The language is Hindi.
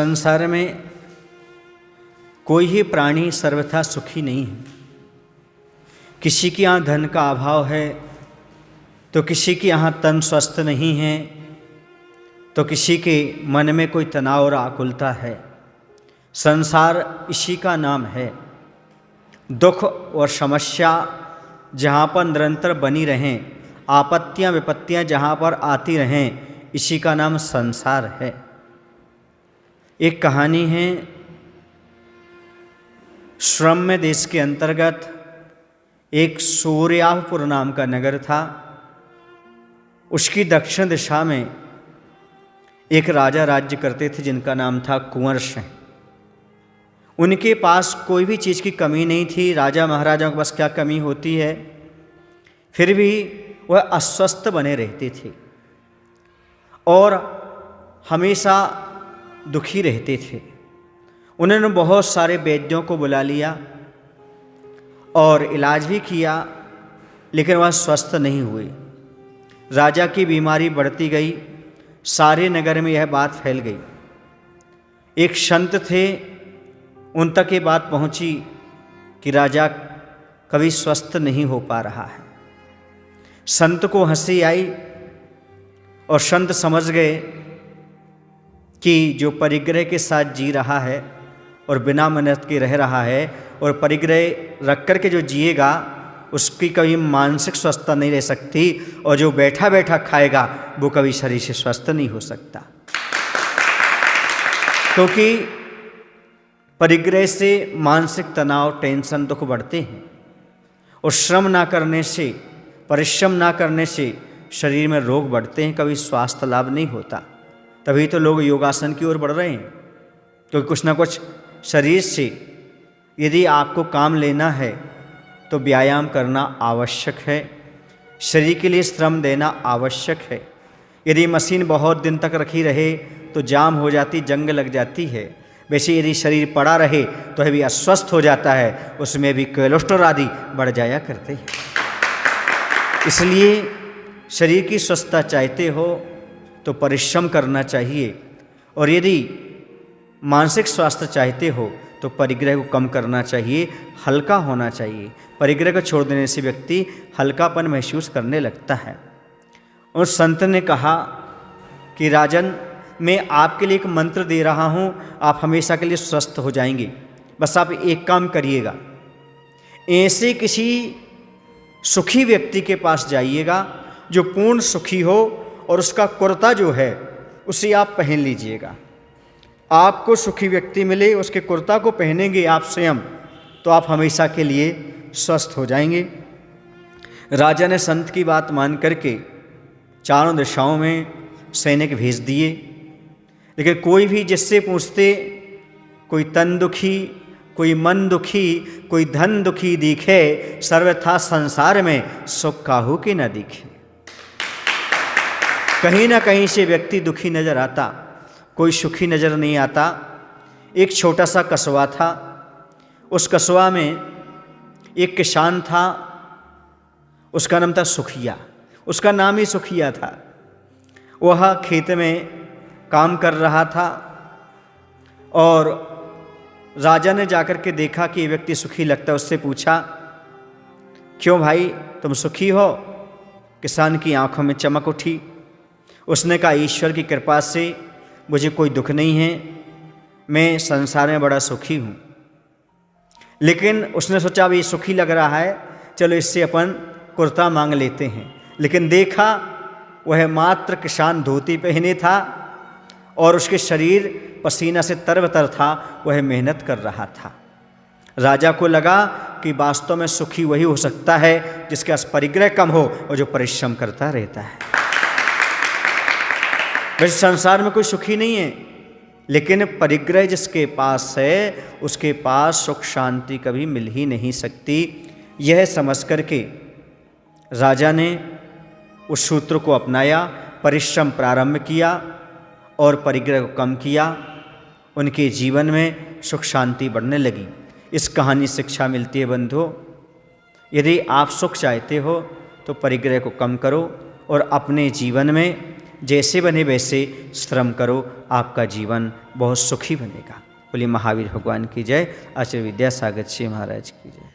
संसार में कोई ही प्राणी सर्वथा सुखी नहीं है। किसी के यहाँ धन का अभाव है तो किसी के यहाँ तन स्वस्थ नहीं है, तो किसी के मन में कोई तनाव और आकुलता है। संसार इसी का नाम है। दुख और समस्या जहाँ पर निरंतर बनी रहें, आपत्तियाँ विपत्तियाँ जहाँ पर आती रहें, इसी का नाम संसार है। एक कहानी है, श्रम्य देश के अंतर्गत एक सूर्यापुर नाम का नगर था। उसकी दक्षिण दिशा में एक राजा राज्य करते थे जिनका नाम था कुंवर सिंह। उनके पास कोई भी चीज़ की कमी नहीं थी। राजा महाराजाओं के पास क्या कमी होती है, फिर भी वह अस्वस्थ बने रहते थे और हमेशा दुखी रहते थे। उन्होंने बहुत सारे वैद्यों को बुला लिया और इलाज भी किया, लेकिन वह स्वस्थ नहीं हुए। राजा की बीमारी बढ़ती गई, सारे नगर में यह बात फैल गई। एक संत थे, उन तक ये बात पहुंची कि राजा कभी स्वस्थ नहीं हो पा रहा है। संत को हंसी आई और संत समझ गए कि जो परिग्रह के साथ जी रहा है और बिना मेहनत के रह रहा है और परिग्रह रख कर के जो जिएगा उसकी कभी मानसिक स्वस्थता नहीं रह सकती, और जो बैठा बैठा खाएगा वो कभी शरीर से स्वस्थ नहीं हो सकता। क्योंकि परिग्रह से मानसिक तनाव, टेंशन, दुख बढ़ते हैं और श्रम ना करने से, परिश्रम ना करने से शरीर में रोग बढ़ते हैं, कभी स्वास्थ्य लाभ नहीं होता। तभी तो लोग योगासन की ओर बढ़ रहे हैं, क्योंकि कुछ ना कुछ शरीर से यदि आपको काम लेना है तो व्यायाम करना आवश्यक है, शरीर के लिए श्रम देना आवश्यक है। यदि मशीन बहुत दिन तक रखी रहे तो जाम हो जाती, जंग लग जाती है। वैसे यदि शरीर पड़ा रहे तो यह भी अस्वस्थ हो जाता है, उसमें भी कोलेस्ट्रॉल आदि बढ़ जाया करते हैं। इसलिए शरीर की स्वस्थता चाहते हो तो परिश्रम करना चाहिए, और यदि मानसिक स्वास्थ्य चाहते हो तो परिग्रह को कम करना चाहिए, हल्का होना चाहिए। परिग्रह को छोड़ देने से व्यक्ति हल्कापन महसूस करने लगता है। उस संत ने कहा कि राजन, मैं आपके लिए एक मंत्र दे रहा हूँ, आप हमेशा के लिए स्वस्थ हो जाएंगे। बस आप एक काम करिएगा, ऐसे किसी सुखी व्यक्ति के पास जाइएगा जो पूर्ण सुखी हो और उसका कुर्ता जो है उसे आप पहन लीजिएगा। आपको सुखी व्यक्ति मिले, उसके कुर्ता को पहनेंगे आप स्वयं, तो आप हमेशा के लिए स्वस्थ हो जाएंगे। राजा ने संत की बात मान करके चारों दिशाओं में सैनिक भेज दिए, लेकिन कोई भी जिससे पूछते, कोई तन दुखी, कोई मन दुखी, कोई धन दुखी दिखे, सर्वथा संसार में सुख काहू के न दिखे। कहीं ना कहीं से व्यक्ति दुखी नजर आता, कोई सुखी नजर नहीं आता। एक छोटा सा कस्बा था, उस कस्बा में एक किसान था, उसका नाम था सुखिया। उसका नाम ही सुखिया था। वह खेत में काम कर रहा था और राजा ने जाकर के देखा कि ये व्यक्ति सुखी लगता है। उससे पूछा, क्यों भाई तुम सुखी हो? किसान की आंखों में चमक उठी। उसने कहा, ईश्वर की कृपा से मुझे कोई दुख नहीं है, मैं संसार में बड़ा सुखी हूँ। लेकिन उसने सोचा, अभी सुखी लग रहा है, चलो इससे अपन कुर्ता मांग लेते हैं। लेकिन देखा वह मात्र किसान धोती पहने था और उसके शरीर पसीना से तरबतर था, वह मेहनत कर रहा था। राजा को लगा कि वास्तव में सुखी वही हो सकता है जिसके पास परिग्रह कम हो और जो परिश्रम करता रहता है। वैसे संसार में कोई सुखी नहीं है, लेकिन परिग्रह जिसके पास है उसके पास सुख शांति कभी मिल ही नहीं सकती। यह समझ करके राजा ने उस सूत्र को अपनाया, परिश्रम प्रारंभ किया और परिग्रह को कम किया। उनके जीवन में सुख शांति बढ़ने लगी। इस कहानी से शिक्षा मिलती है बंधुओं, यदि आप सुख चाहते हो तो परिग्रह को कम करो और अपने जीवन में जैसे बने वैसे श्रम करो, आपका जीवन बहुत सुखी बनेगा। बोलिए महावीर भगवान की जय। आचार्य विद्यासागर जी महाराज की जय।